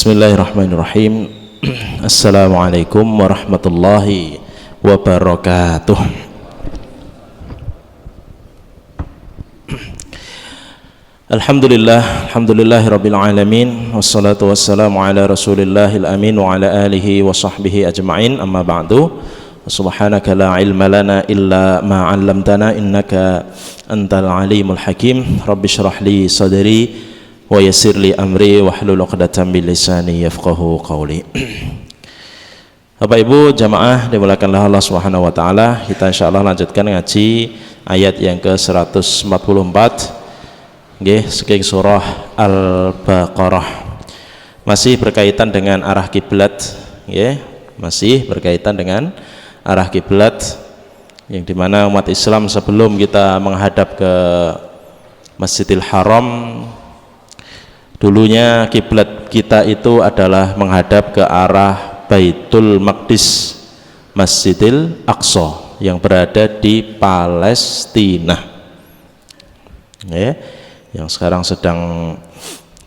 Bismillahirrahmanirrahim. Assalamualaikum warahmatullahi wabarakatuh. Alhamdulillahirabbil alamin, wassalatu wassalamu ala rasulillahil amin wa ala alihi wa sahbihi ajma'in, amma ba'du. Subhanaka la ilma lana illa ma 'allamtana innaka antal alimul hakim. Rabbi shrah li sadri wa yassir li amri wahlul 'uqdatam min lisani yafqahu qawli. Bapak Ibu jamaah dimuliakan Allah Subhanahu wa taala, kita insyaallah lanjutkan ngaji ayat yang ke-144 nggih saking surah Al-Baqarah. Masih berkaitan dengan arah kiblat nggih, masih berkaitan dengan arah kiblat yang dimana umat Islam sebelum kita menghadap ke Masjidil Haram, dulunya kiblat kita itu adalah menghadap ke arah Baitul Maqdis, Masjidil Aqsa yang berada di Palestina, ya, yang sekarang sedang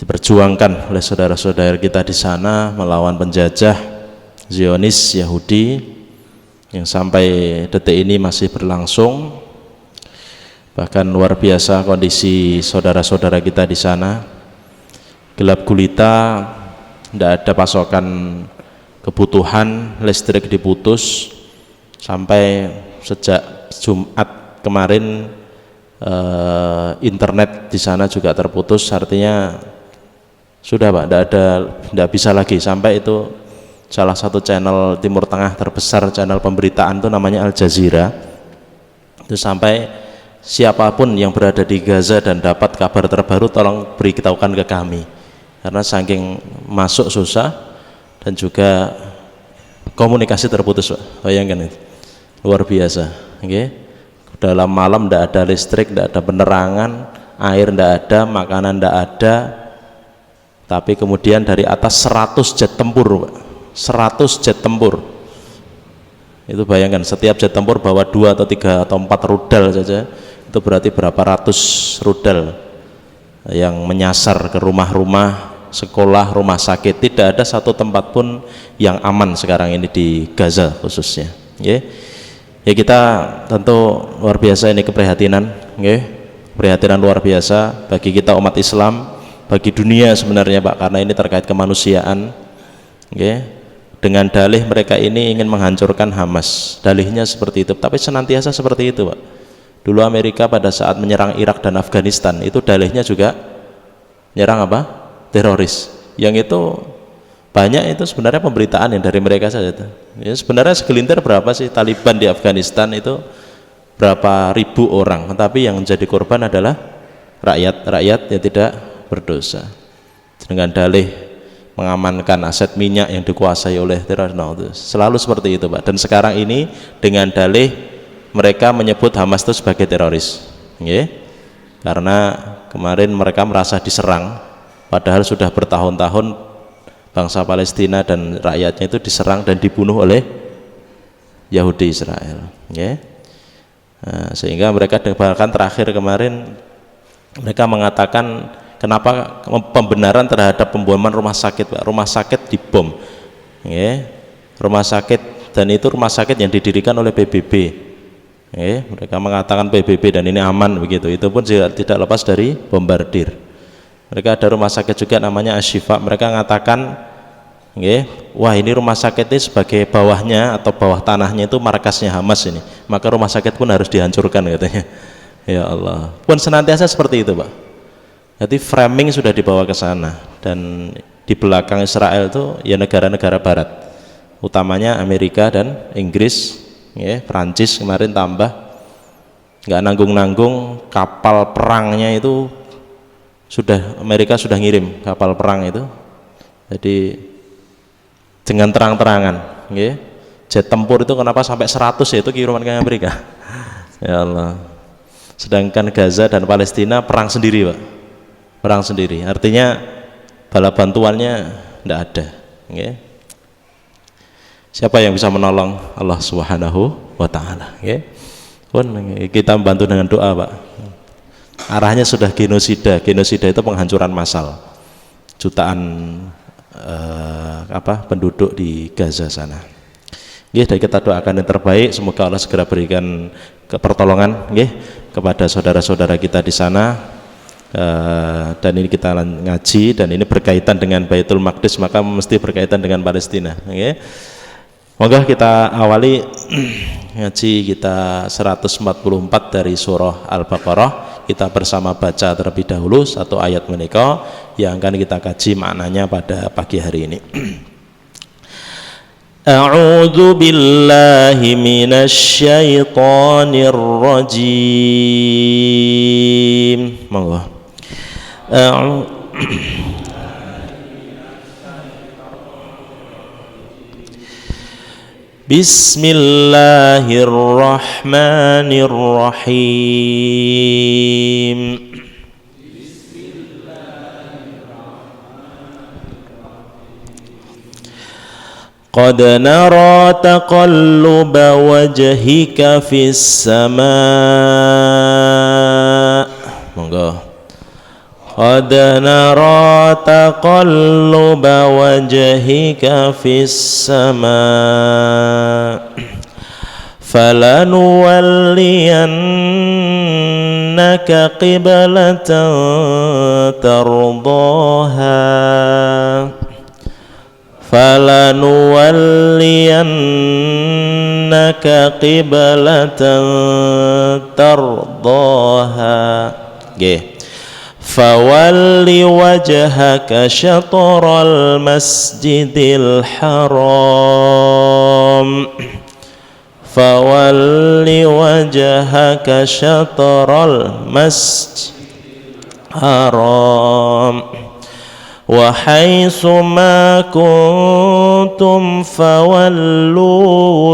diperjuangkan oleh saudara-saudara kita di sana melawan penjajah Zionis Yahudi yang sampai detik ini masih berlangsung. Bahkan luar biasa kondisi saudara-saudara kita di sana, gelap gulita, tidak ada pasokan kebutuhan, listrik diputus, sampai sejak Jumat kemarin internet di sana juga terputus. Artinya sudah Pak, tidak bisa lagi. Sampai itu salah satu channel Timur Tengah terbesar, channel pemberitaan itu namanya Al Jazeera, itu sampai siapapun yang berada di Gaza dan dapat kabar terbaru tolong beritahukan ke kami, karena saking masuk susah dan juga komunikasi terputus Pak. Bayangkan itu luar biasa, okay? Dalam malam tidak ada listrik, tidak ada penerangan, air tidak ada, makanan tidak ada, tapi kemudian dari atas 100 jet tempur Pak. 100 jet tempur, itu bayangkan setiap jet tempur bawa 2 atau 3 atau 4 rudal saja, itu berarti berapa ratus rudal yang menyasar ke rumah-rumah, sekolah, rumah sakit. Tidak ada satu tempat pun yang aman sekarang ini di Gaza khususnya, ya. Ya, kita tentu luar biasa ini keprihatinan, ya. Keprihatinan luar biasa bagi kita umat Islam, bagi dunia sebenarnya Pak, karena ini terkait kemanusiaan, ya. Dengan dalih mereka ini ingin menghancurkan Hamas, dalihnya seperti itu, tapi senantiasa seperti itu Pak. Dulu Amerika pada saat menyerang Irak dan Afghanistan, itu dalihnya juga menyerang apa? Teroris. Yang itu banyak itu sebenarnya pemberitaan yang dari mereka saja. Ya, sebenarnya segelintir berapa sih Taliban di Afghanistan itu, berapa ribu orang, tetapi yang menjadi korban adalah rakyat yang tidak berdosa. Dengan dalih mengamankan aset minyak yang dikuasai oleh teroris, no, selalu seperti itu Pak. Dan sekarang ini dengan dalih mereka menyebut Hamas itu sebagai teroris, ya, karena kemarin mereka merasa diserang, padahal sudah bertahun-tahun bangsa Palestina dan rakyatnya itu diserang dan dibunuh oleh Yahudi Israel, ya. Nah, sehingga mereka bahkan terakhir kemarin mereka mengatakan kenapa pembenaran terhadap pemboman rumah sakit Pak. Rumah sakit dibom, ya. Rumah sakit, dan itu rumah sakit yang didirikan oleh PBB, ya. Mereka mengatakan PBB dan ini aman begitu, itu pun tidak lepas dari bombardir. Mereka ada rumah sakit juga namanya Ashifa, mereka mengatakan, ya, wah ini rumah sakit ini sebagai bawahnya atau bawah tanahnya itu markasnya Hamas ini, maka rumah sakit pun harus dihancurkan katanya. Ya Allah, pun senantiasa seperti itu Pak. Jadi framing sudah dibawa ke sana, dan di belakang Israel itu ya negara-negara barat, utamanya Amerika dan Inggris, ya, Prancis kemarin tambah, nggak nanggung-nanggung kapal perangnya itu sudah, Amerika sudah ngirim kapal perang itu, jadi dengan terang-terangan, ya, jet tempur itu kenapa sampai 100 ya, itu kiriman ke Amerika. Ya Allah. Sedangkan Gaza dan Palestina perang sendiri Pak, perang sendiri, artinya bala bantuannya tidak ada, ya. Siapa yang bisa menolong? Allah Subhanahu wa taala, ya. Pun kita membantu dengan doa Pak. Arahnya sudah genosida. Genosida itu penghancuran massal, jutaan penduduk di Gaza sana. Dan kita doakan yang terbaik, semoga Allah segera berikan pertolongan kepada saudara-saudara kita di sana. Dan ini kita ngaji dan ini berkaitan dengan Baitul Maqdis, maka mesti berkaitan dengan Palestina. Moga kita awali ngaji kita 144 dari surah Al-Baqarah. Kita bersama baca terlebih dahulu satu ayat menika yang akan kita kaji maknanya pada pagi hari ini. A'udzu billahi minasy syaithanir rajim. Monggo. Bismillahirrahmanirrahim. Qad nara taqalluba wajhika fis samaa. Monggo. Qad nara taqalluba wajhika fis samaa. Falanuwalliyannaka qiblatan tardaha. Falanuwalliyannaka qiblatan tardaha. Fawalli wajhaka syatral masjidil haram. Fawalli wajhaka syatral masjidil haram. Wa haitsu ma kuntum fawallu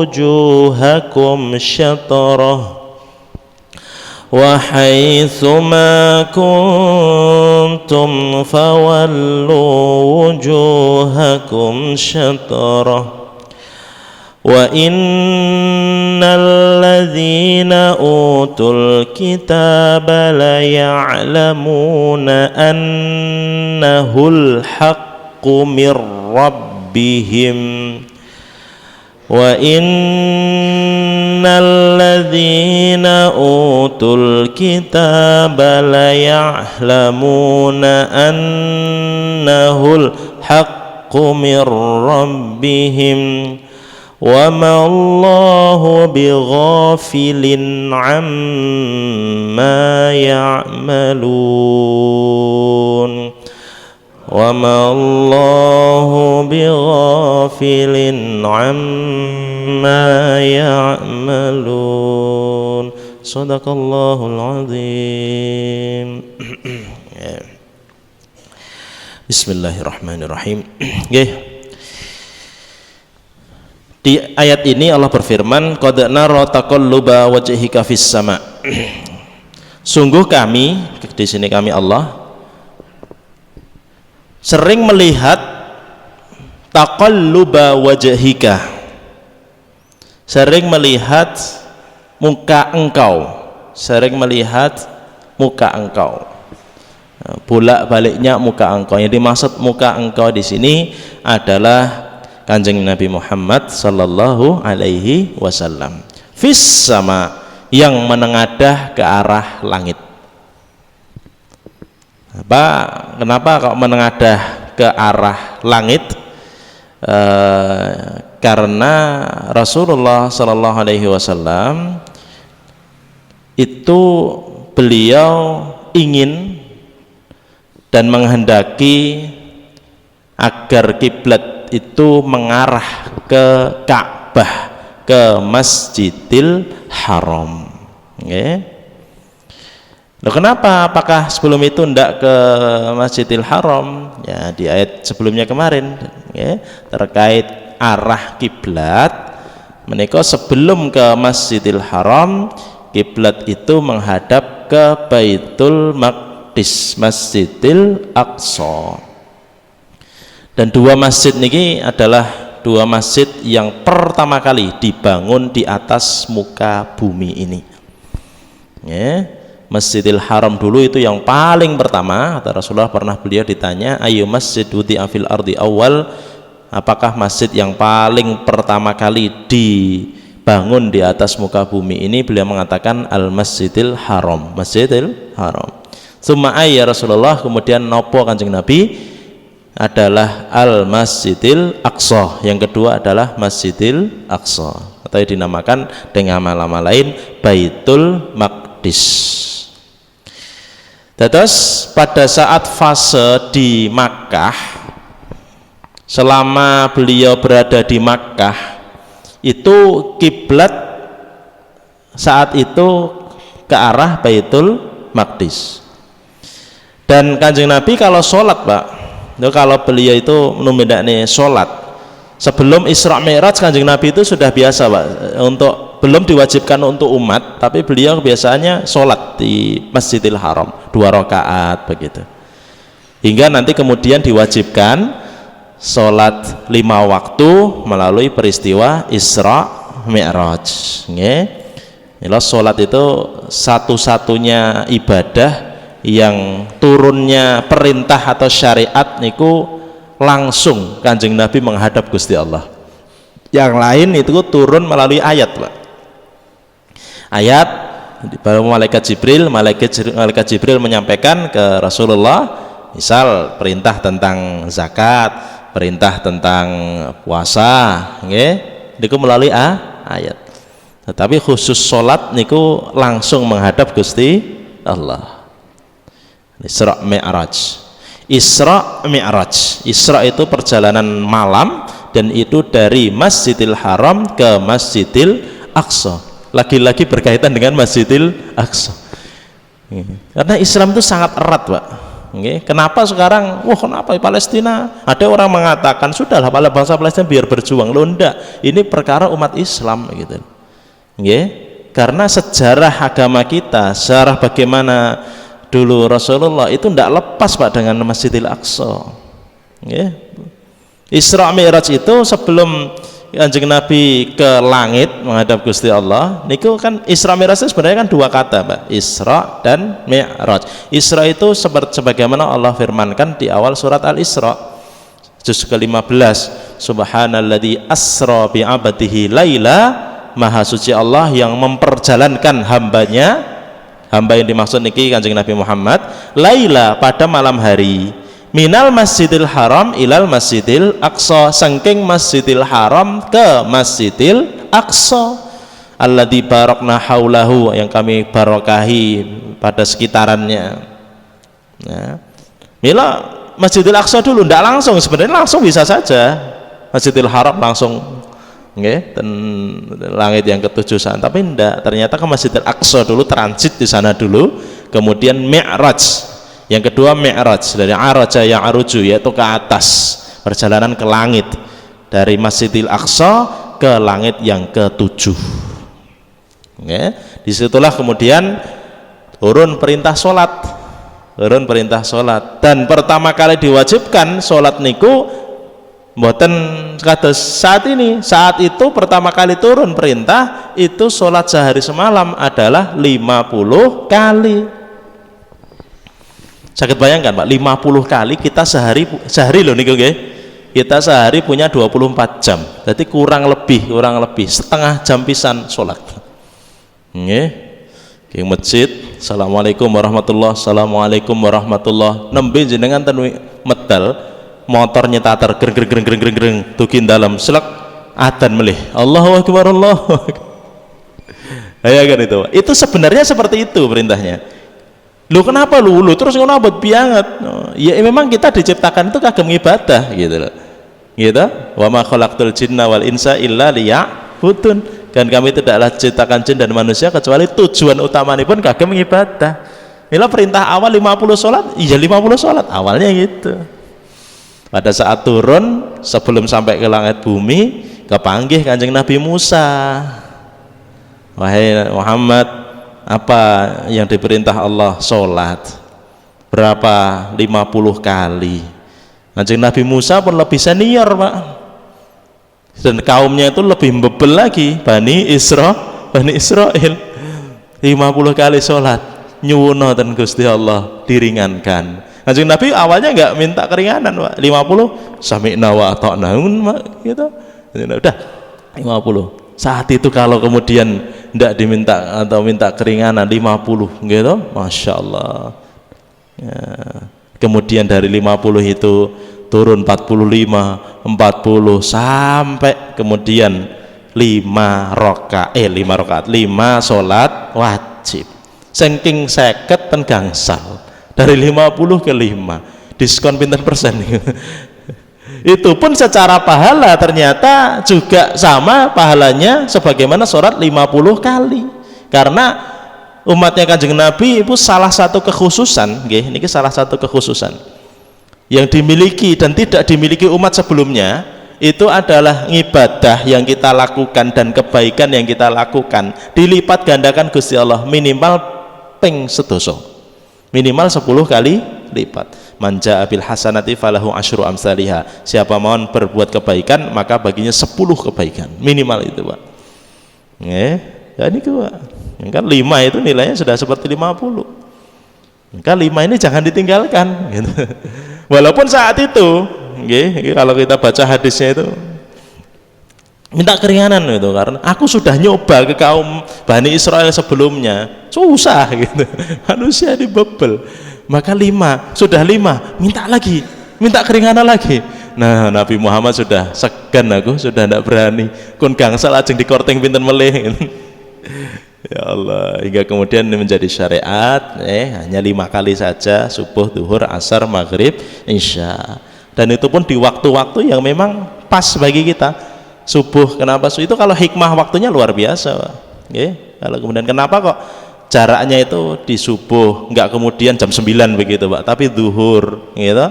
wujuhakum syatrah. Wa haitsu ma kuntum fawallu wujuhakum syatrah. Wa innal ladzina utul kitaba la ya'lamuna annahul haqqu mir rabbihim. Wa innal ladzina utul kitaba la ya'lamuna annahul haqqu mir rabbihim. Wa ma Allahu bighafilin amma ya'malun. Wa ma Allahu bighafilin amma ya'malun. Shadaqallahul azim. Bismillahirrahmanirrahim. Di ayat ini Allah berfirman, qad nara taqalluba wajhika fis sama. Sungguh kami, di sini kami Allah sering melihat taqalluba wajhika, sering melihat muka engkau, sering melihat muka engkau, bolak-baliknya muka engkau. Yang dimaksud muka engkau di sini adalah Kanjeng Nabi Muhammad sallallahu alaihi wasallam fis sama, yang menengadah ke arah langit. Kenapa kok menengadah ke arah langit? Karena Rasulullah sallallahu alaihi wasallam itu beliau ingin dan menghendaki agar kiblat itu mengarah ke Ka'bah, ke Masjidil Haram. Loh, kenapa? Apakah sebelum itu ndak ke Masjidil Haram? Ya, di ayat sebelumnya kemarin terkait arah kiblat, menika sebelum ke Masjidil Haram, kiblat itu menghadap ke Baitul Maqdis, Masjidil Aqsa. Dan dua masjid niki adalah dua masjid yang pertama kali dibangun di atas muka bumi ini. Masjidil Haram dulu itu yang paling pertama. Kata Rasulullah, pernah beliau ditanya, ayu masjid wudi'a fil ardi awal, apakah masjid yang paling pertama kali dibangun di atas muka bumi ini? Beliau mengatakan al Masjidil Haram, Masjidil Haram. Summa ya Rasulullah, kemudian nopo Kanjeng Nabi? Adalah al Masjidil Aqsa. Yang kedua adalah Masjidil Aqsa, atau dinamakan dengan nama lain Baitul Maqdis. Terus pada saat fase di Makkah, selama beliau berada di Makkah, itu kiblat saat itu ke arah Baitul Maqdis. Dan Kanjeng Nabi kalau sholat, Pak, kalau beliau itu menumedakne sholat sebelum Isra Mi'raj, Kanjeng Nabi itu sudah biasa, Pak, untuk belum diwajibkan untuk umat, tapi beliau biasanya sholat di Masjidil Haram 2 rakaat begitu, hingga nanti kemudian diwajibkan sholat 5 waktu melalui peristiwa Isra Mi'raj. Sholat itu satu-satunya ibadah yang turunnya perintah atau syariat niku langsung Kanjeng Nabi menghadap Gusti Allah. Yang lain itu turun melalui ayat, Pak. Ayat baru malaikat Jibril menyampaikan ke Rasulullah, misal perintah tentang zakat, perintah tentang puasa, niku melalui ayat. Tetapi khusus sholat niku langsung menghadap Gusti Allah. Isra Mi'raj. Isra Mi'raj. Isra itu perjalanan malam, dan itu dari Masjidil Haram ke Masjidil Aqsa. Lagi-lagi berkaitan dengan Masjidil Aqsa. Karena Islam itu sangat erat, Pak. Kenapa sekarang, kenapa Palestina? Ada orang mengatakan, sudahlah bangsa Palestina biar berjuang. Loh, enggak, ini perkara umat Islam gitu. Karena sejarah agama kita, sejarah bagaimana dulu Rasulullah itu tidak lepas, Pak, dengan Masjidil Aqsa. Isra Mi'raj itu sebelum Kanjeng Nabi ke langit menghadap Gusti Allah, niku kan Isra Mi'raj itu sebenarnya kan 2 kata, Pak, Isra dan Mi'raj. Isra itu sebagaimana Allah firmankan di awal surat Al-Isra juz ke-15, subhanalladzi asra bi 'abdihi laila, maha suci Allah yang memperjalankan hambanya, hamba yang dimaksud niki Kanjeng Nabi Muhammad, laila pada malam hari, minal Masjidil Haram ilal Masjidil Aqsa, saking Masjidil Haram ke Masjidil Aqsa, alladzi barakna haulahu, yang kami barokahi pada sekitarannya. Mila Masjidil Aqsa dulu, tidak langsung, sebenarnya langsung bisa saja Masjidil Haram langsung dan langit yang ke-7 sana, tapi tidak, ternyata ke Masjidil Aqsa dulu, transit di sana dulu, kemudian Mi'raj. Yang kedua Mi'raj, dari araja yang aruju, yaitu ke atas, perjalanan ke langit, dari Masjidil Aqsa ke langit yang ke-7. Disitulah kemudian turun perintah sholat, dan pertama kali diwajibkan sholat niku mboten kados saat ini. Saat itu pertama kali turun perintah itu sholat sehari semalam adalah 50 kali. Sakit bayangkan, Pak, 50 kali kita sehari loh niku nggih. Kita sehari punya 24 jam. Jadi kurang lebih setengah jam pisan salat. Nggih. Ke masjid, assalamualaikum warahmatullah, assalamualaikum warahmatullah. Nembe jenengan ten medal motor nyetater greng tukin dalam selek adzan melih. Allahu akbar, Allahu akbar. Ya kan itu. Itu sebenarnya seperti itu perintahnya. Lu kenapa lu terus ngono abot banget? Ya memang kita diciptakan itu kagem ibadah gitu loh. Gitu. Wa ma khalaqtul jinna wal insa illa liya'budun. Dan kami tidaklah ciptakan jin dan manusia kecuali tujuan utamanya pun kagem ibadah. Mila perintah awal 50 sholat, iya 50 sholat awalnya gitu. Pada saat turun sebelum sampai ke langit bumi, kepanggih Kanjeng Nabi Musa. Wahai Muhammad, apa yang diperintah Allah? Sholat. Berapa? 50 kali. Kanjeng Nabi Musa pun lebih senior, Pak, dan kaumnya itu lebih bebel lagi, Bani Israel 50 kali sholat. nyuwunoten Gusti Allah diringankan. Kanjeng Nabi awalnya nggak minta keringanan, Pak. 50 sami'na wa ata'na gitu. Udah 50. Saat itu kalau kemudian tidak diminta atau minta keringanan 50 gitu, Masya Allah ya. Kemudian dari 50 itu turun 45, 40 sampai kemudian 5 rakaat 5 sholat wajib saking 50 ten gangsal dari 50 ke 5 diskon pinten persen itu pun secara pahala ternyata juga sama pahalanya sebagaimana sholat 50 kali karena umatnya Kanjeng Nabi itu salah satu kekhususan ini salah satu kekhususan yang dimiliki dan tidak dimiliki umat sebelumnya itu adalah ibadah yang kita lakukan dan kebaikan yang kita lakukan dilipat gandakan Gusti Allah minimal ping sedoso minimal 10 kali lipat. Manja abil hasanati falahu asyru amsalihha. Siapa mau berbuat kebaikan maka baginya 10 kebaikan minimal itu, Pak. Ya ini Pak. Kan 5 itu nilainya sudah seperti 50. Maka 5 ini jangan ditinggalkan gitu. Walaupun saat itu kalau kita baca hadisnya itu minta keringanan itu karena aku sudah nyoba ke kaum Bani Israel sebelumnya susah gitu. Manusia dibebel. Maka 5, sudah 5, minta lagi, minta keringanan lagi. Nah, Nabi Muhammad sudah segan aku, sudah tidak berani. Kun gangsal ajeng dikorting pinten meleh. Ya Allah, hingga kemudian ini menjadi syariat, hanya 5 kali saja, subuh, duhur, asar, maghrib, isya. Dan itu pun di waktu-waktu yang memang pas bagi kita. Subuh, kenapa? Itu kalau hikmah waktunya luar biasa, Pak. Kalau kemudian kenapa kok jaraknya itu di subuh nggak kemudian jam 9 begitu Pak tapi duhur gitu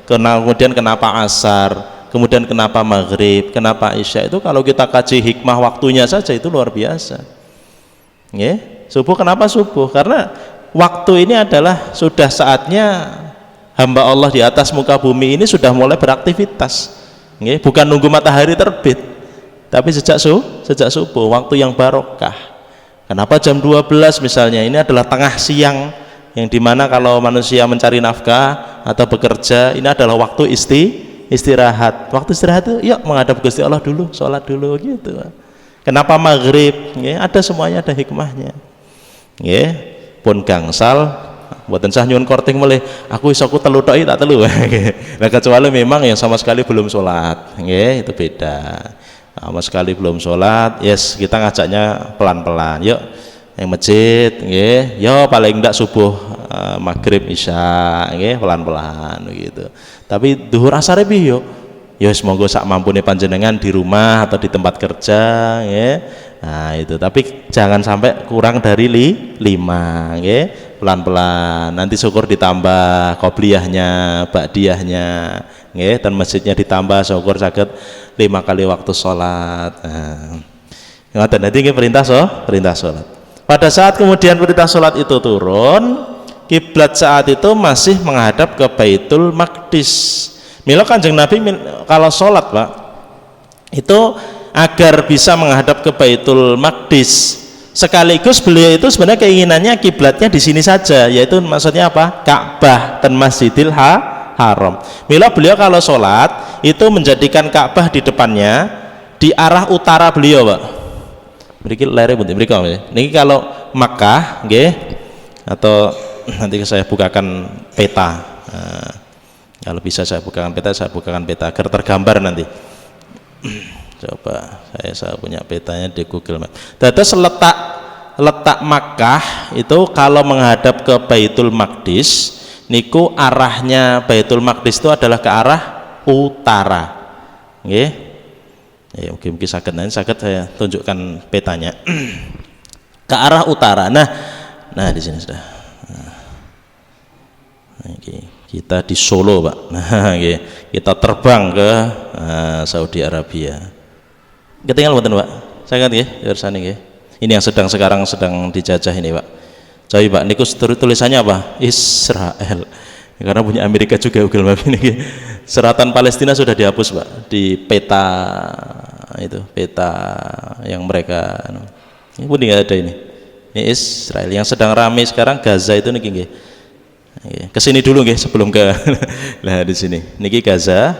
kemudian kenapa asar kemudian kenapa maghrib kenapa isya itu kalau kita kaji hikmah waktunya saja itu luar biasa subuh kenapa subuh karena waktu ini adalah sudah saatnya hamba Allah di atas muka bumi ini sudah mulai beraktivitas bukan nunggu matahari terbit tapi sejak subuh waktu yang barokah. Kenapa jam 12 misalnya? Ini adalah tengah siang yang dimana kalau manusia mencari nafkah atau bekerja ini adalah waktu istirahat. Waktu istirahat itu yuk menghadap Gusti Allah dulu, sholat dulu gitu. Kenapa maghrib? Ada semuanya, ada hikmahnya. Pun gangsal buatan sah nyuwun korting meleh aku iso aku telu tok tak telu. Nah kecuali memang yang sama sekali belum sholat, itu beda. Sama sekali belum sholat, kita ngajaknya pelan-pelan. Yuk, yang masjid, yo paling enggak subuh, maghrib, isya, pelan-pelan gitu. Tapi duhur asar yuk, semoga sak mampune panjenengan di rumah atau di tempat kerja, Nah itu, tapi jangan sampai kurang dari 5, pelan-pelan. Nanti syukur ditambah qobliyahnya, ba'diyahnya, dan masjidnya ditambah syukur sakit 5 kali waktu sholat. Nah, nanti perintah sholat. Pada saat kemudian perintah sholat itu turun, kiblat saat itu masih menghadap ke Baitul Maqdis. Mila Kanjeng Nabi kalau sholat Pak, itu agar bisa menghadap ke Baitul Maqdis. Sekaligus beliau itu sebenarnya keinginannya kiblatnya di sini saja, yaitu maksudnya apa? Ka'bah dan Masjidil Haram. Mila beliau kalau sholat itu menjadikan Ka'bah di depannya di arah utara beliau, Pak. Berikut layarnya bunyi berikut. Ini kalau Makkah, atau nanti saya bukakan peta. Nah, kalau bisa saya bukakan peta agar tergambar nanti. Coba saya punya petanya di Google Map. Terus letak Makkah itu kalau menghadap ke Baitul Maqdis niku arahnya Baitul Maqdis itu adalah ke arah utara. Mungkin saged saya tunjukkan petanya. Ke arah utara. Nah di sini sudah. Kita di Solo, Pak. Kita terbang ke Saudi Arabia. Ketinggal mboten, Pak? Saya ngerti pirsani nggih. Ini yang sekarang sedang dijajah ini, Pak. Jadi, Pak, niku tulisannya apa? Israel. Karena punya Amerika juga Google Map ini. Seratan Palestina sudah dihapus, Pak, di peta itu, peta yang mereka ini pun enggak ada ini. Ini Israel. Yang sedang ramai sekarang Gaza itu niki nggih. Kesini dulu nggih sebelum ke nah di sini. Niki Gaza.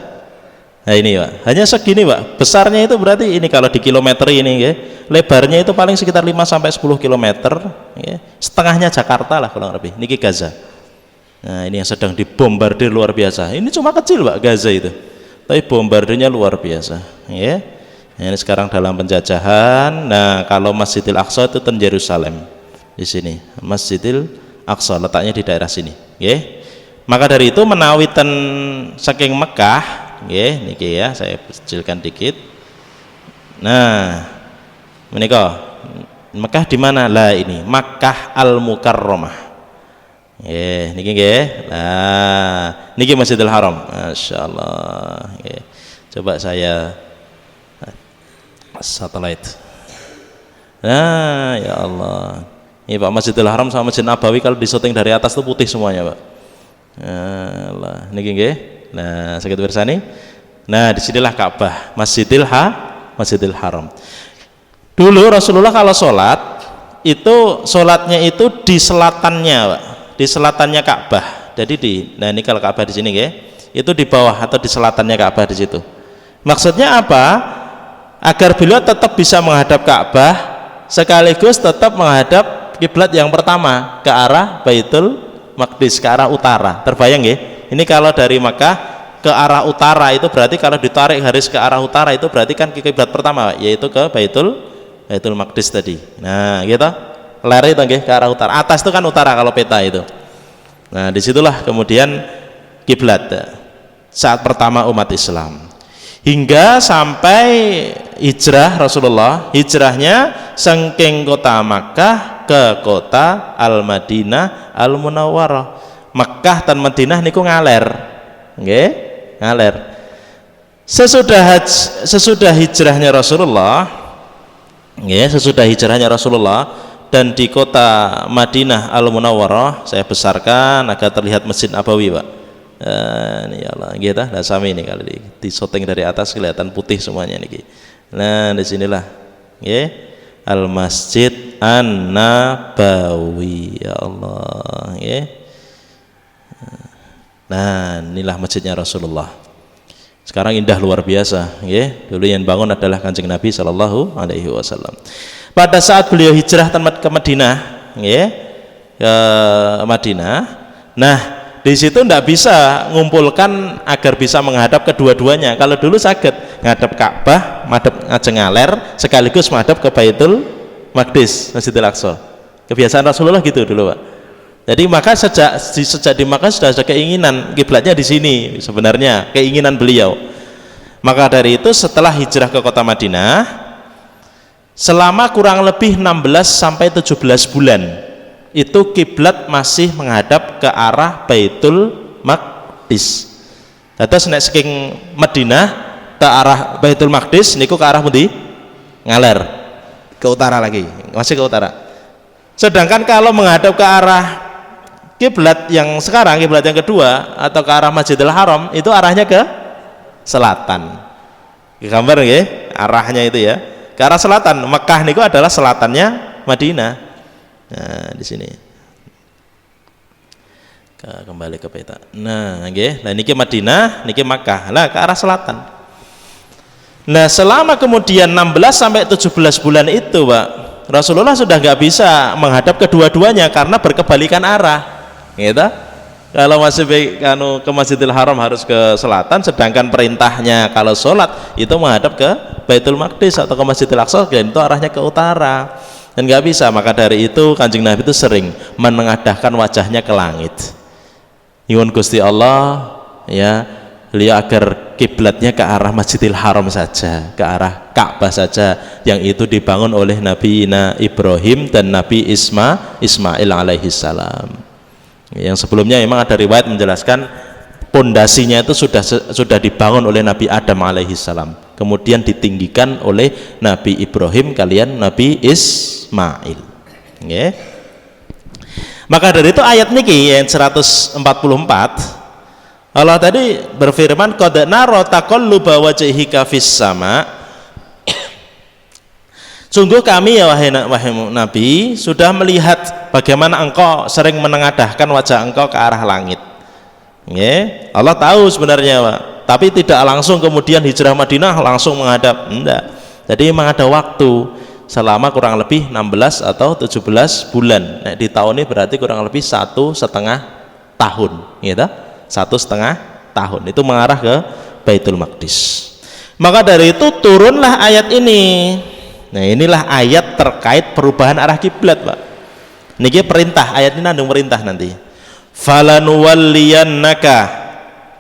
Nah ini Pak, hanya segini Pak. Besarnya itu berarti ini kalau di kilometer ini nggih. Lebarnya itu paling sekitar 5 sampai 10 kilometer, nggih. Setengahnya Jakarta lah kurang lebih. Niki Gaza. Nah ini yang sedang dibombardir luar biasa. Ini cuma kecil Pak Gaza itu, tapi bombardirnya luar biasa. Ya. Ini sekarang dalam penjajahan. Nah kalau Masjidil Aqsa itu ten Yerusalem di sini. Masjidil Aqsa letaknya di daerah sini. Ya. Maka dari itu menawi ten saking Mekah, ya niki ya saya kecilkan dikit. Nah menika Mekah di mana lah ini? Makkah Al Mukarramah. Niki nggih. Nah, niki Masjidil Haram. Masyaallah. Coba saya satelit. Nah, ya Allah. Ini Pak Masjidil Haram sama Masjid Nabawi kalau disyuting dari atas itu putih semuanya, Pak. Allah, niki nggih. Nah, sakit bersani. Nah, disinilah Ka'bah, Masjidil Haram. Dulu Rasulullah kalau sholat itu sholatnya itu di selatannya, Pak. Di selatannya Ka'bah. Jadi nah ini kalau Ka'bah di sini, ya, itu di bawah atau di selatannya Ka'bah di situ. Maksudnya apa? Agar beliau tetap bisa menghadap Ka'bah, sekaligus tetap menghadap kiblat yang pertama ke arah Baitul Maqdis, ke arah utara. Terbayang ya? Ini kalau dari Makkah ke arah utara itu berarti kalau ditarik garis ke arah utara itu berarti kan kiblat pertama, yaitu ke Baitul Maqdis tadi. Nah, gitu. Lari itu ke arah utara. Atas itu kan utara kalau peta itu. Nah, disitulah kemudian kiblat saat pertama umat Islam. Hingga sampai hijrah Rasulullah, hijrahnya saking kota Makkah ke kota Al-Madinah Al-Munawwarah. Makkah dan Madinah niku ngaler. Nggih, ngaler. Sesudah hijrahnya Rasulullah, nggih, sesudah hijrahnya Rasulullah dan di kota Madinah Al-Munawwarah saya besarkan agar terlihat Masjid Nabawi, Pak. Ini ya Allah, gitu dah sami ini kalau di syuting dari atas kelihatan putih semuanya niki. Nah, di sinilah nggih Al Masjid An-Nabawi, ya Allah, nggih. Nah, inilah masjidnya Rasulullah. Sekarang indah luar biasa, nggih. Dulu yang bangun adalah Kanjeng Nabi sallallahu alaihi wasallam. Pada saat beliau hijrah ke Madinah, nggih, ke Madinah. Nah, di situ tidak bisa ngumpulkan agar bisa menghadap kedua-duanya. Kalau dulu sakit ngadap Ka'bah, madhep ngajeng ngaler, sekaligus menghadap ke Baitul Maqdis, Masjidil Aqsa. Kebiasaan Rasulullah gitu dulu, Pak. Jadi maka sejak di Makkah sudah ada keinginan kiblatnya di sini sebenarnya, keinginan beliau. Maka dari itu setelah hijrah ke kota Madinah, selama kurang lebih 16 sampai 17 bulan itu kiblat masih menghadap ke arah Baitul Maqdis. Terus nek saking Madinah ke arah Baitul Maqdis niku ke arah pundi? Ngaler ke utara lagi, masih ke utara. Sedangkan kalau menghadap ke arah kiblat yang sekarang, kiblat yang kedua atau ke arah Masjidil Haram itu arahnya ke selatan. Gambar nggih, arahnya itu ya. Ke arah selatan. Mekah niku adalah selatannya Madinah. Nah, di sini. Kembali ke peta. Nah, nggih. Nah, niki Madinah, niki Makkah. Lah ke arah selatan. Nah, selama kemudian 16 sampai 17 bulan itu, Pak, Rasulullah sudah nggak bisa menghadap kedua-duanya karena berkebalikan arah. Gitu. Kalau masih ke Masjidil Haram harus ke selatan, sedangkan perintahnya kalau sholat itu menghadap ke Baitul Maqdis atau ke Masjidil Aqsa, dan itu arahnya ke utara. Dan nggak bisa, maka dari itu Kanjeng Nabi itu sering menengadahkan wajahnya ke langit. Nyuwun Gusti Allah ya, beliau agar kiblatnya ke arah Masjidil Haram saja, ke arah Ka'bah saja, yang itu dibangun oleh Nabi Ibrahim dan Nabi Ismail alaihi salam. Yang sebelumnya memang ada riwayat menjelaskan pondasinya itu sudah dibangun oleh Nabi Adam alaihi salam, kemudian ditinggikan oleh Nabi Ibrahim kalian Nabi Ismail. Okay. Maka dari itu ayat niki yang 144 Allah tadi berfirman qad nara taqalluba wajhika fis sama. Sungguh kami ya wahai Nabi sudah melihat bagaimana engkau sering menengadahkan wajah engkau ke arah langit. Ya, Allah tahu sebenarnya Pak, tapi tidak langsung kemudian hijrah Madinah langsung menghadap, enggak. Jadi memang ada waktu selama kurang lebih 16 atau 17 bulan. Nah, di tahun ini berarti kurang lebih 1,5 tahun, gitu. 1,5 tahun itu mengarah ke Baitul Maqdis. Maka dari itu turunlah ayat ini. Nah, inilah ayat terkait perubahan arah kiblat, Pak. Niki perintah, ayat ini nandung perintah nanti. Falanuwalliyannaka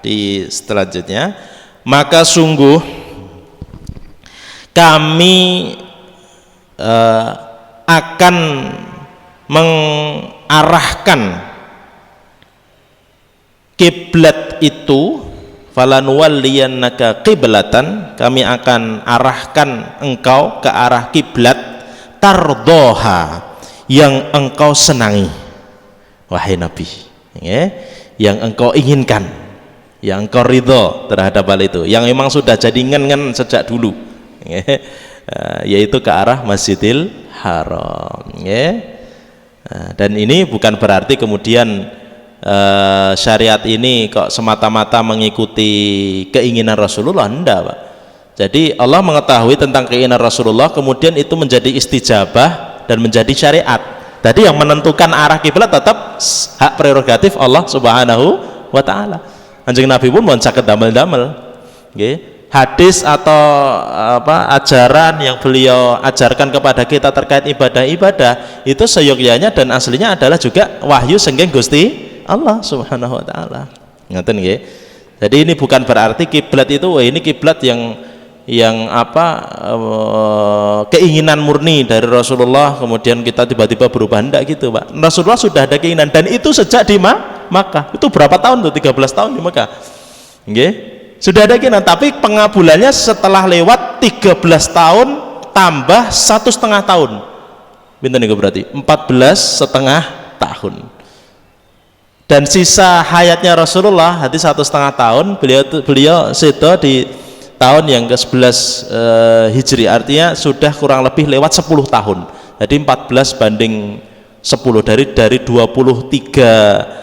di selanjutnya, maka sungguh kami akan mengarahkan kiblat itu, falanuwalliyannaka qiblatan, kami akan arahkan engkau ke arah kiblat tardoha, yang engkau senangi wahai Nabi, ya, yang engkau inginkan, yang engkau ridho terhadap hal itu, yang memang sudah jadi ngen-ngen sejak dulu, ya, yaitu ke arah Masjidil Haram, ya. Dan ini bukan berarti kemudian syariat ini kok semata-mata mengikuti keinginan Rasulullah, enggak, Pak. Jadi Allah mengetahui tentang keinginan Rasulullah, kemudian itu menjadi istijabah dan menjadi syariat. Jadi yang menentukan arah kiblat tetap hak prerogatif Allah Subhanahu wa taala. Kanjeng Nabi pun mon saged damel-damel. Nggih. Hadis atau ajaran yang beliau ajarkan kepada kita terkait ibadah-ibadah itu seyogyanya dan aslinya adalah juga wahyu saking Gusti Allah Subhanahu wa taala. Ngoten nggih. Jadi ini bukan berarti kiblat itu ini kiblat yang keinginan murni dari Rasulullah kemudian kita tiba-tiba berubah, enggak gitu, Pak. Rasulullah sudah ada keinginan dan itu sejak di Makkah. Itu berapa tahun tuh? 13 tahun di Makkah. Nggih. Sudah ada keinginan, tapi pengabulannya setelah lewat 13 tahun tambah 1,5 tahun. Pinten niku berarti 14,5 tahun. Dan sisa hayatnya Rasulullah hati 1,5 tahun, beliau sedo di tahun yang ke-11 Hijri, artinya sudah kurang lebih lewat 10 tahun. Jadi 14 banding 10 dari 23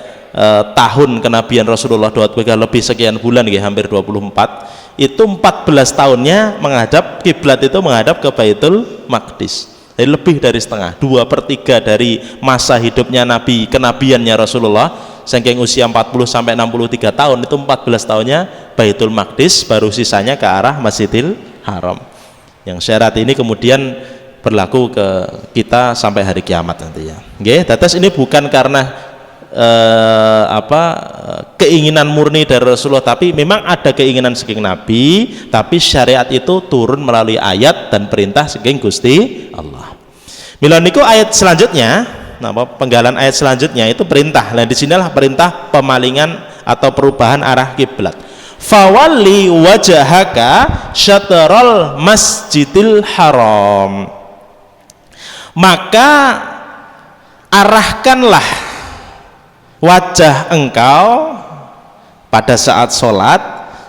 tahun kenabian Rasulullah, 23 lebih sekian bulan, hampir 24. Itu 14 tahunnya menghadap kiblat itu menghadap ke Baitul Maqdis. Jadi lebih dari setengah, 2/3 dari masa hidupnya Nabi, kenabiannya Rasulullah, saking usia 40 sampai 63 tahun itu 14 tahunnya Baitul Maqdis, baru sisanya ke arah Masjidil Haram. Yang syarat ini kemudian berlaku ke kita sampai hari kiamat nanti, ya. Nggih, dados ini bukan karena keinginan murni dari Rasulullah, tapi memang ada keinginan saking Nabi, tapi syariat itu turun melalui ayat dan perintah saking Gusti Allah. Mila niku ayat selanjutnya, penggalan ayat selanjutnya itu perintah. Nah, di sinilah perintah pemalingan atau perubahan arah kiblat. Fawalli wajhaka syatral Masjidil Haram. Maka arahkanlah wajah engkau pada saat sholat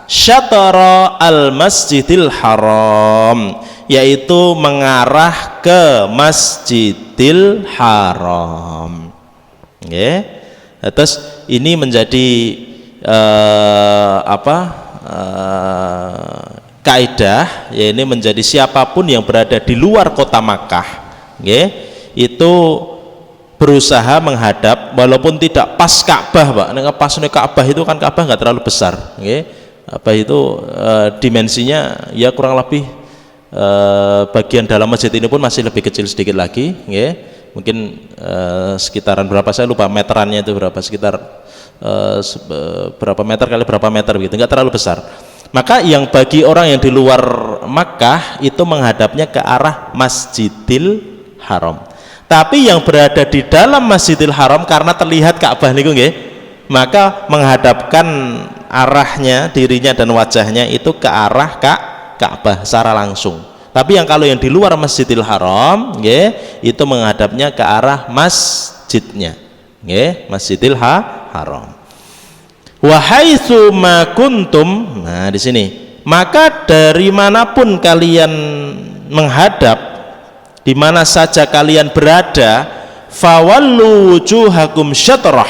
syatara al Masjidil Haram, yaitu mengarah ke Masjidil Haram. Okay. Terus ini menjadi kaidah, ya, ini menjadi siapapun yang berada di luar kota Makkah, okay, itu berusaha menghadap walaupun tidak pas Ka'bah, Pak. Nek pas Ka'bah itu kan Ka'bah nggak terlalu besar, nggih. Apa itu dimensinya ya kurang lebih bagian dalam masjid ini pun masih lebih kecil sedikit lagi, nggih. Mungkin sekitaran berapa, saya lupa meterannya itu berapa, sekitar berapa meter kali berapa meter begitu, nggak terlalu besar. Maka yang bagi orang yang di luar Makkah itu menghadapnya ke arah Masjidil Haram. Tapi yang berada di dalam Masjidil Haram karena terlihat Ka'bah niku nggih, maka menghadapkan arahnya, dirinya dan wajahnya itu ke arah Ka'bah secara langsung. Tapi yang kalau yang di luar Masjidil Haram nggih, itu menghadapnya ke arah masjidnya, nggih, Masjidil Haram. Wa haitsu ma kuntum, nah di sini, maka dari manapun kalian menghadap, di mana saja kalian berada, fawallu wujuhakum syatrah,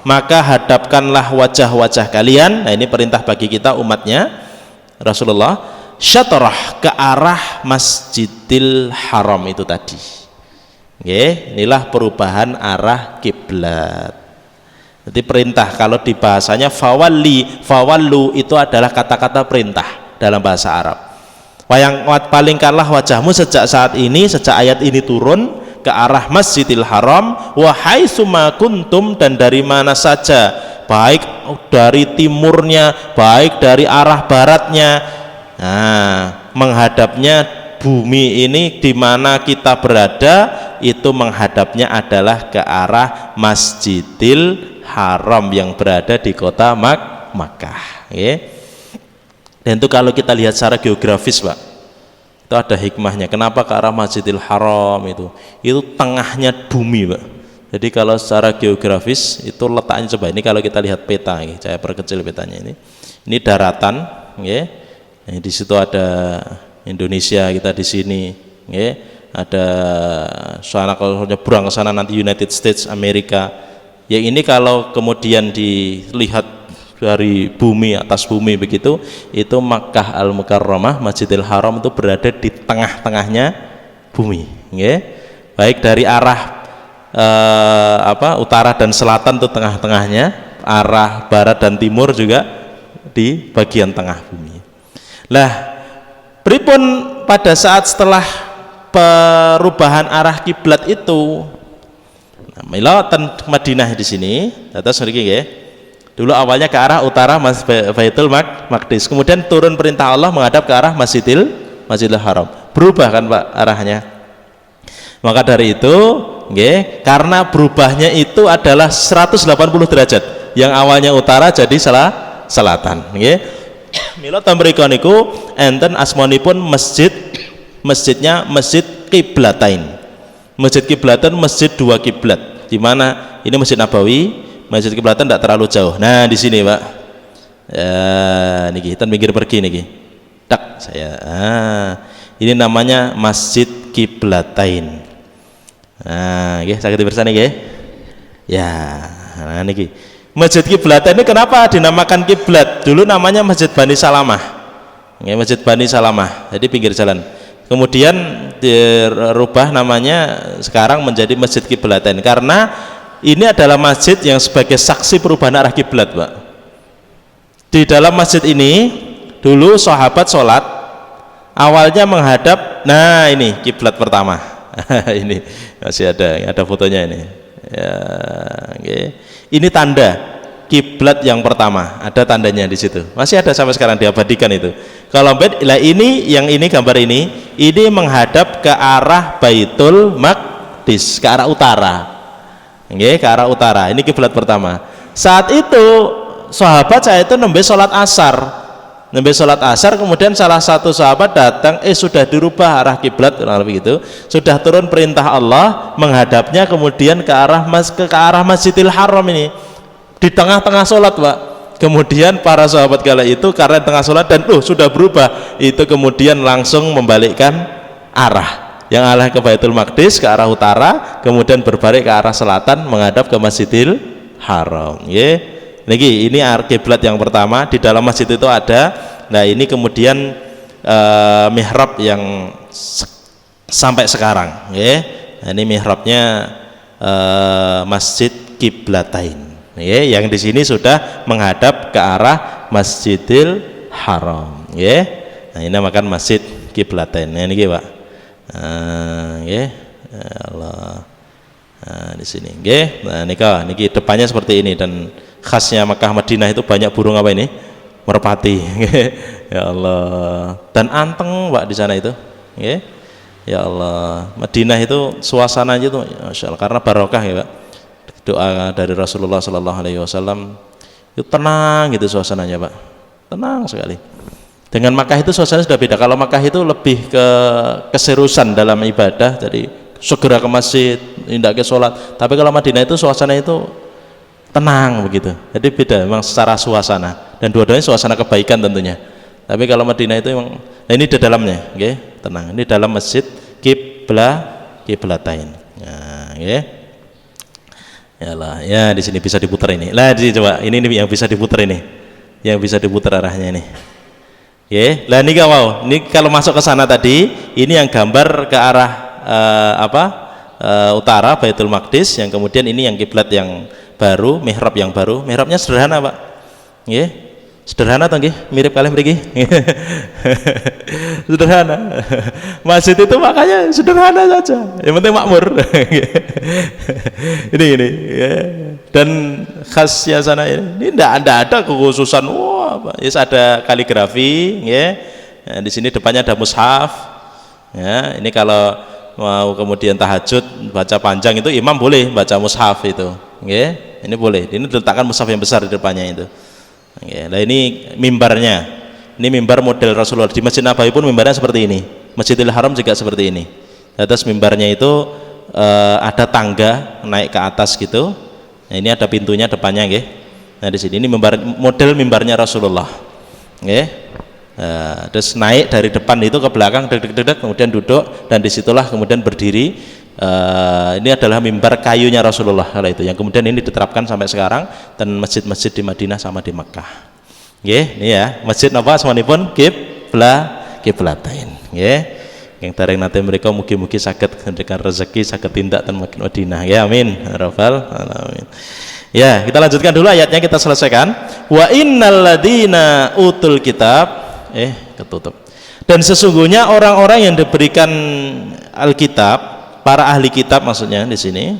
maka hadapkanlah wajah-wajah kalian. Nah, ini perintah bagi kita umatnya Rasulullah, syatrah, ke arah Masjidil Haram itu tadi. Oke, inilah perubahan arah kiblat. Jadi perintah, kalau di bahasanya fawallu itu adalah kata-kata perintah dalam bahasa Arab. Palingkanlah wajahmu sejak saat ini, sejak ayat ini turun, ke arah Masjidil Haram, wa haitsuma kuntum, dan dari mana saja, baik dari timurnya, baik dari arah baratnya. Nah, menghadapnya bumi ini di mana kita berada, itu menghadapnya adalah ke arah Masjidil Haram yang berada di kota Makkah. Okay. Dan itu kalau kita lihat secara geografis, Pak, itu ada hikmahnya. Kenapa ke arah Masjidil Haram itu tengahnya bumi, Pak. Jadi kalau secara geografis itu letaknya, coba ini kalau kita lihat peta, saya perkecil petanya ini daratan, okay. Nah, di situ ada Indonesia, kita di sini, okay. Ada sana, kalau nyebrang ke sana nanti United States Amerika. Ya ini kalau kemudian dilihat dari bumi, atas bumi begitu, itu Makkah Al-Mukarramah, Masjidil Haram itu berada di tengah-tengahnya bumi, okay. Baik dari arah utara dan selatan itu tengah-tengahnya, arah barat dan timur juga di bagian tengah bumi. Lah, pripun pada saat setelah perubahan arah kiblat itu, nah, mila ten Madinah di sini, atas mriki nggih. Dulu awalnya ke arah utara Baitul Maqdis, kemudian turun perintah Allah menghadap ke arah Masjidil Haram. Berubah kan, Pak, arahnya. Maka dari itu, nggih, karena berubahnya itu adalah 180 derajat. Yang awalnya utara jadi selatan, nggih. Mila tamriko niku enten asmanipun masjidnya Masjid Qiblatain. Masjid Qiblatain, masjid dua kiblat. Di mana ini Masjid Nabawi, Masjid Qiblatain tidak terlalu jauh. Nah, di sini, Pak. Ya, niki kita pinggir pergi niki. Tak saya. Ini namanya Masjid Qiblatain. Nah, nggih saged dipirsani nggih. Ya, nah niki. Masjid Qiblatain ini kenapa dinamakan kiblat? Dulu namanya Masjid Bani Salamah. Nggih, Masjid Bani Salamah. Jadi pinggir jalan. Kemudian dirubah namanya sekarang menjadi Masjid Qiblatain karena ini adalah masjid yang sebagai saksi perubahan arah kiblat, Pak. Di dalam masjid ini dulu sahabat sholat awalnya menghadap, nah ini kiblat pertama. Ini masih ada fotonya ini. Ya, okay. Ini tanda kiblat yang pertama, ada tandanya di situ. Masih ada sampai sekarang, diabadikan itu. Kalau ini gambar ini menghadap ke arah Baitul Maqdis, ke arah utara. Nggih, ke arah utara. Ini kiblat pertama. Saat itu sahabat saya itu nembe sholat asar, kemudian salah satu sahabat datang, sudah dirubah arah kiblat, kurang lebih gitu. Sudah turun perintah Allah menghadapnya kemudian ke arah Masjidil Haram ini. Di tengah-tengah sholat, Pak. Kemudian para sahabat kala itu karena tengah sholat dan sudah berubah, itu kemudian langsung membalikkan arah. Yang arah ke Baitul Maqdis ke arah utara, kemudian berbalik ke arah selatan menghadap ke Masjidil Haram. Niki, ini kiblat yang pertama. Di dalam masjid itu ada. Nah, ini kemudian mihrab yang sampai sekarang. Nah, ini mihrabnya Masjid Qiblatain. Yang di sini sudah menghadap ke arah Masjidil Haram. Nah, ini namakan Masjid Qiblatain. Nah, ini Pak. Allah. Nah, di sini, nah niki depannya seperti ini, dan khasnya Makkah Madinah itu banyak burung apa ini? Merpati. Ya Allah. Dan anteng, Pak, di sana itu. Ya Allah. Madinah itu suasananya itu, Masya Allah, karena barokah ya, Pak. Doa dari Rasulullah Sallallahu Alaihi Wasallam itu tenang gitu suasananya, Pak. Tenang sekali. Dengan Makkah itu suasana sudah beda. Kalau Makkah itu lebih ke keseriusan dalam ibadah, jadi segera ke masjid, tidak ke sholat. Tapi kalau Madinah itu suasana itu tenang begitu. Jadi beda memang secara suasana, dan dua-duanya suasana kebaikan tentunya. Tapi kalau Madinah itu memang, nah ini di dalamnya, tenang. Ini dalam Masjid kiblatain. Nah, nggih. Yalah, ya di sini bisa diputar ini. Lah di coba ini yang bisa diputar ini. Yang bisa diputar arahnya ini. Ya, lah ini wow. Ini kalau masuk ke sana tadi, ini yang gambar ke arah utara Baitul Maqdis, yang kemudian ini yang kiblat yang baru, mihrab yang baru. Mihrabnya sederhana, Pak. Nggih. Sederhana toh nggih, mirip kalian mriki. Sederhana. Masjid itu makanya sederhana saja. Yang penting makmur. ini ya. Dan khasnya sana ini tidak ada kekhususan. Wah, yes, ada kaligrafi, ya. Nah, di sini depannya ada mushaf. Ya, ini kalau mau kemudian tahajud baca panjang itu imam boleh baca mushaf itu. Ya, ini boleh. Ini diletakkan mushaf yang besar di depannya itu. Ya, nah ini mimbarnya. Ini mimbar model Rasulullah. Di Masjid Nabawi pun mimbarnya seperti ini. Masjidil Haram juga seperti ini. Di atas mimbarnya itu ada tangga naik ke atas gitu. Nah, ini ada pintunya depannya, nggih. Nah, di sini ini model mimbarnya Rasulullah. Nggih. Nah, terus naik dari depan itu ke belakang, deg-deg, kemudian duduk, dan disitulah kemudian berdiri. Ini adalah mimbar kayunya Rasulullah kalau itu, yang kemudian ini diterapkan sampai sekarang, dan masjid-masjid di Madinah sama di Makkah. Nggih, ini ya masjid napa semanipun kiblatain. Nggih, yang taring nanti mereka mugi-mugi saged memberikan rezeki, saged tindak dan makin Madinah. Ya amin, rabbal alamin. Ya, kita lanjutkan dulu ayatnya, kita selesaikan. Wa innal ladina utul kitab ketutup. Dan sesungguhnya orang-orang yang diberikan Alkitab, para ahli kitab maksudnya di sini.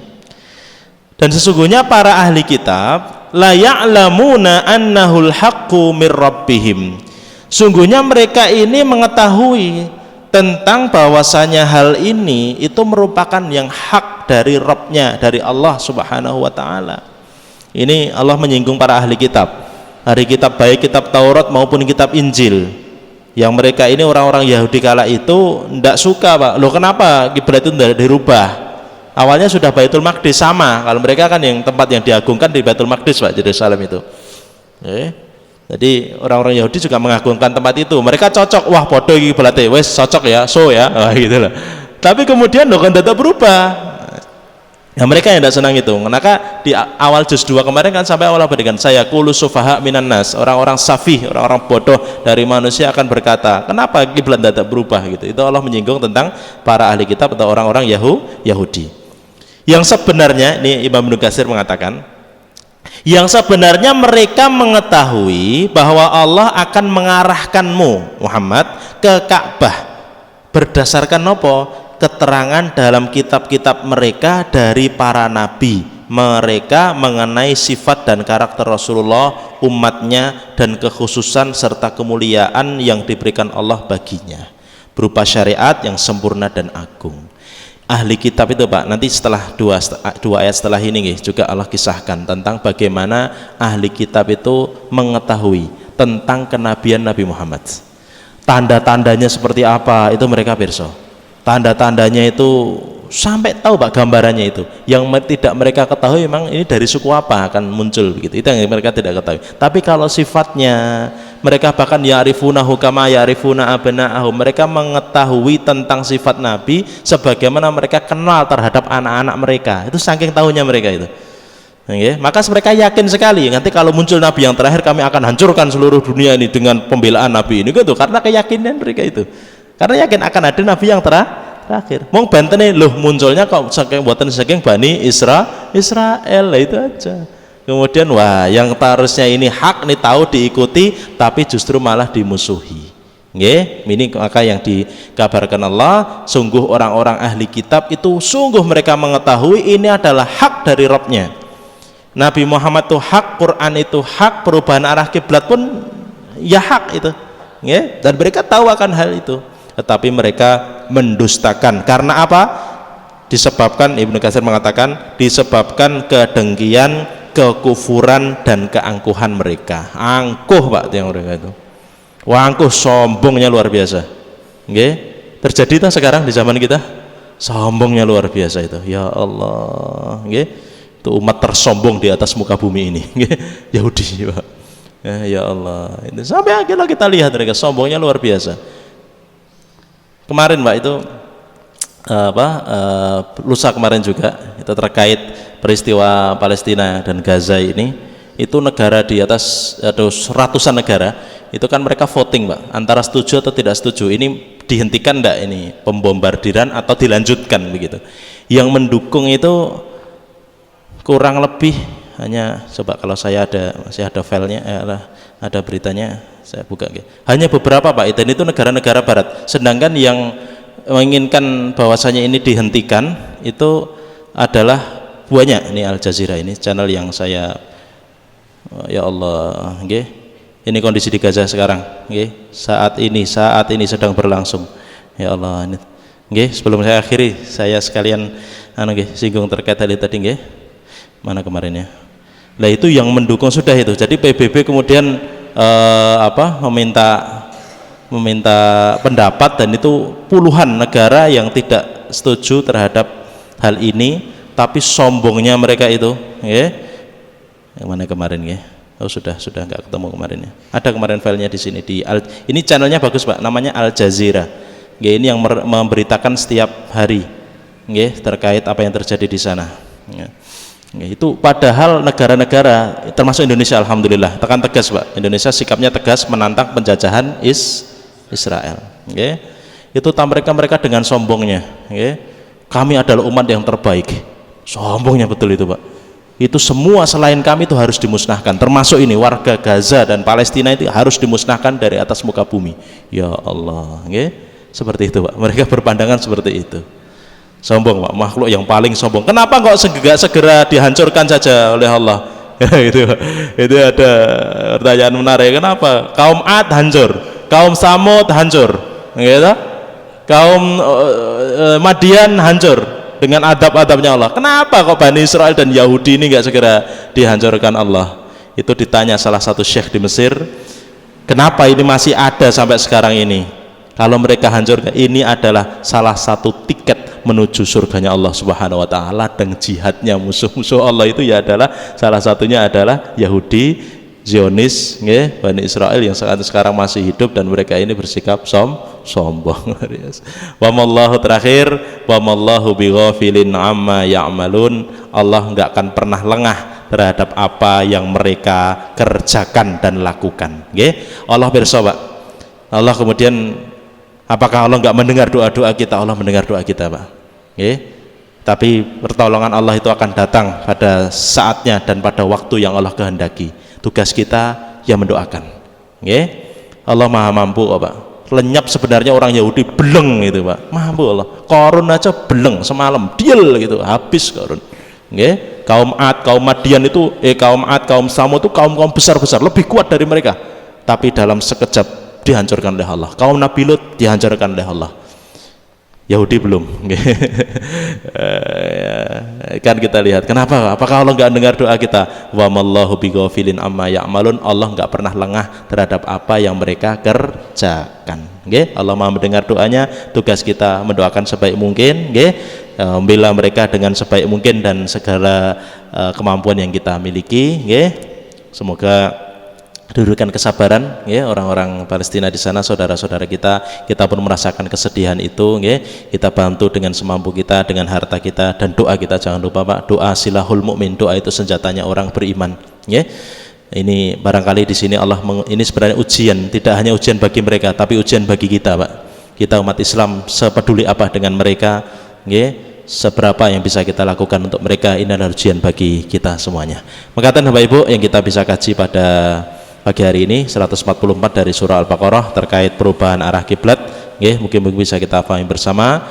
Dan sesungguhnya para ahli kitab la ya'lamuna annahul haqqu mir rabbihim. Sungguhnya mereka ini mengetahui tentang bahwasanya hal ini itu merupakan yang hak dari Rabb-nya, dari Allah Subhanahu wa taala. Ini Allah menyinggung para ahli kitab. Ahli kitab baik kitab Taurat maupun kitab Injil. Yang mereka ini orang-orang Yahudi kala itu tidak suka, Pak. Loh, kenapa kiblat itu tidak dirubah? Awalnya sudah Baitul Maqdis sama. Kalau mereka kan yang tempat yang diagungkan di Baitul Maqdis, Pak, Yerusalem itu. Jadi orang-orang Yahudi juga mengagungkan tempat itu. Mereka cocok, wah podo iki kiblate, wes cocok ya, so ya, wah gitu loh. Tapi kemudian loh kan tetap berubah. Nah, mereka yang tidak senang itu. Maka di awal juz 2 kemarin kan sampai awal apa dengan saya qulu sufaha minan nas, orang-orang safih, orang-orang bodoh dari manusia akan berkata, kenapa kiblat tidak berubah gitu. Itu Allah menyinggung tentang para ahli kitab atau orang-orang Yahudi. Yang sebenarnya ini Imam Ibnu Katsir mengatakan, yang sebenarnya mereka mengetahui bahwa Allah akan mengarahkanmu Muhammad ke Ka'bah berdasarkan apa? Keterangan dalam kitab-kitab mereka dari para nabi mereka mengenai sifat dan karakter Rasulullah, umatnya, dan kekhususan serta kemuliaan yang diberikan Allah baginya berupa syariat yang sempurna dan agung. Ahli kitab itu, Pak, nanti setelah dua ayat setelah ini juga Allah kisahkan tentang bagaimana ahli kitab itu mengetahui tentang kenabian Nabi Muhammad. Tanda-tandanya seperti apa itu mereka pirsa. Tanda-tandanya itu sampai tahu, Pak, gambarannya itu. Yang tidak mereka ketahui memang ini dari suku apa akan muncul begitu. Itu yang mereka tidak ketahui. Tapi kalau sifatnya mereka bahkan ya'rifunahu kama ya'rifuna abna'ahum. Mereka mengetahui tentang sifat Nabi sebagaimana mereka kenal terhadap anak-anak mereka. Itu saking tahunya mereka itu. Okay. Maka mereka yakin sekali nanti kalau muncul Nabi yang terakhir kami akan hancurkan seluruh dunia ini dengan pembelaan Nabi ini gitu. Karena keyakinan mereka itu. Karena yakin akan ada Nabi yang terakhir. Mau bantene loh munculnya kok saking buatan saking Bani Israel lah, itu aja. Kemudian wah yang harusnya ini hak nih tahu diikuti tapi justru malah dimusuhi. Nggih, ini maka yang dikabarkan Allah, sungguh orang-orang ahli kitab itu sungguh mereka mengetahui ini adalah hak dari Rabb-nya. Nabi Muhammad itu hak, Quran itu hak, perubahan arah kiblat pun ya hak itu. Nggih, dan mereka tahu akan hal itu. Tetapi mereka mendustakan. Karena apa? Disebabkan, Ibnu Katsir mengatakan, disebabkan kedengkian, kekufuran, dan keangkuhan mereka. Angkuh, Pak, yang mereka itu. Wah, angkuh, sombongnya luar biasa. Nggih, terjadi tak sekarang di zaman kita? Sombongnya luar biasa itu. Ya Allah, nggih. Itu umat tersombong di atas muka bumi ini. Nggih, Yahudi, Pak. Ya Allah. Itu sampai akhirnya kita lihat mereka sombongnya luar biasa. Kemarin, Pak, itu lusa kemarin juga itu terkait peristiwa Palestina dan Gaza ini, itu negara di atas ratusan negara itu kan mereka voting Pak, antara setuju atau tidak setuju ini dihentikan enggak ini pembombardiran atau dilanjutkan begitu. Yang mendukung itu kurang lebih hanya, coba kalau saya masih ada filenya, ada beritanya, saya buka hanya beberapa Pak, dan itu negara-negara barat. Sedangkan yang menginginkan bahwasanya ini dihentikan itu adalah banyak. Ini Al Jazeera, ini channel yang saya, ya Allah, ini kondisi di Gaza sekarang, saat ini sedang berlangsung, ya Allah. Ini, sebelum saya akhiri, saya sekalian singgung terkait hal itu tadi, mana kemarin ya. Nah itu yang mendukung sudah itu. Jadi PBB kemudian meminta pendapat, dan itu puluhan negara yang tidak setuju terhadap hal ini, tapi sombongnya mereka itu, yang mana kemarin Oh sudah nggak ketemu kemarin ya. Ada kemarin filenya di sini ini channelnya bagus Pak, namanya Al Jazeera. Ini yang memberitakan setiap hari, terkait apa yang terjadi di sana. Itu padahal negara-negara termasuk Indonesia, alhamdulillah tekan tegas Pak. Indonesia sikapnya tegas menantang penjajahan Israel. Itu mereka dengan sombongnya, kami adalah umat yang terbaik. Sombongnya betul itu Pak. Itu semua selain kami itu harus dimusnahkan, termasuk ini warga Gaza dan Palestina itu harus dimusnahkan dari atas muka bumi. Ya Allah, seperti itu Pak. Mereka berpandangan seperti itu. Sombong Pak, makhluk yang paling sombong. Kenapa kok segera dihancurkan saja oleh Allah? Itu ada pertanyaan menarik. Kenapa kaum Ad hancur, kaum Samud hancur, kaum Madian hancur dengan adab-adabnya Allah? Kenapa kok Bani Israel dan Yahudi ini nggak segera dihancurkan Allah? Itu ditanya salah satu syekh di Mesir, kenapa ini masih ada sampai sekarang ini? Kalau mereka hancurkan, ini adalah salah satu tiket menuju surganya Allah Subhanahu wa taala, dan jihadnya musuh-musuh Allah itu ya adalah salah satunya adalah Yahudi, Zionis, Bani Israel yang sekarang masih hidup, dan mereka ini bersikap sombong. Wamallahu terakhir, wamallahu bighafilin amma ya'malun. Allah enggak akan pernah lengah terhadap apa yang mereka kerjakan dan lakukan. Allah bersobat. Allah kemudian, apakah Allah enggak mendengar doa-doa kita? Allah mendengar doa kita Pak. Tapi pertolongan Allah itu akan datang pada saatnya dan pada waktu yang Allah kehendaki. Tugas kita ya mendoakan. Allah maha mampu Pak. Lenyap sebenarnya orang Yahudi beleng itu Pak, mampu Allah. Korun aja beleng semalam, deal gitu, habis Korun. Kaum Ad, kaum Madian itu, kaum Ad, kaum Samud itu kaum besar-besar, lebih kuat dari mereka, tapi dalam sekejap dihancurkan oleh Allah. Kaum Nabi Lut dihancurkan oleh Allah. Yahudi belum. Kan kita lihat, kenapa? Apakah Allah enggak dengar doa kita? Wa mallahu bighafilin amma ya'malun. Allah enggak pernah lengah terhadap apa yang mereka kerjakan. Allah Maha mendengar doanya. Tugas kita mendoakan sebaik mungkin, membela mereka dengan sebaik mungkin dan segala kemampuan yang kita miliki. Semoga diberikan kesabaran orang-orang Palestina di sana, saudara-saudara kita pun merasakan kesedihan itu, kita bantu dengan semampu kita, dengan harta kita, dan doa kita. Jangan lupa Pak, doa silahul mukmin, doa itu senjatanya orang beriman. Ini barangkali di sini Allah ini sebenarnya ujian, tidak hanya ujian bagi mereka tapi ujian bagi kita Pak. Kita umat Islam sepeduli apa dengan mereka, seberapa yang bisa kita lakukan untuk mereka, ini adalah ujian bagi kita semuanya. Maka Bapak Ibu yang kita bisa kaji pada pagi hari ini 144 dari surah Al-Baqarah terkait perubahan arah kiblat, mungkin bisa kita pahami bersama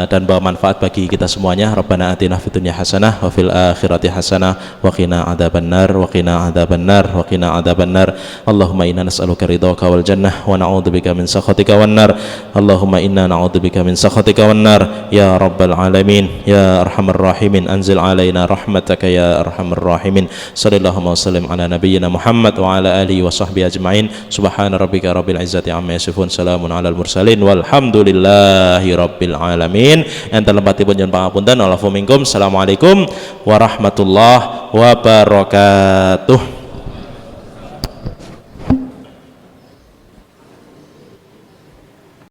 dan bawa manfaat bagi kita semuanya. Rabbana atina fid dunya hasanah wa fil akhirati hasanah wa qina adzabannar wa qina adzabannar wa qina adzabannar. Allahumma inna nas'aluka ridhaka wal jannah wa na'udzubika min sakhatika wan nar. Allahumma inna na'udzubika min sakhatika wan nar ya rabbal alamin ya arhamar rahimin. Anzil alaina rahmataka ya arhamar rahimin. Sallallahu wa sallim ala nabiyyina Muhammad wa ala alihi wa sahbihi ajma'in. Subhana rabbika rabbil izzati amma yasifun, salamun alal mursalin walhamdulillahi rabbil alamin. Yang terlempatipun jangan pangapunten. Assalamualaikum warahmatullahi wabarakatuh.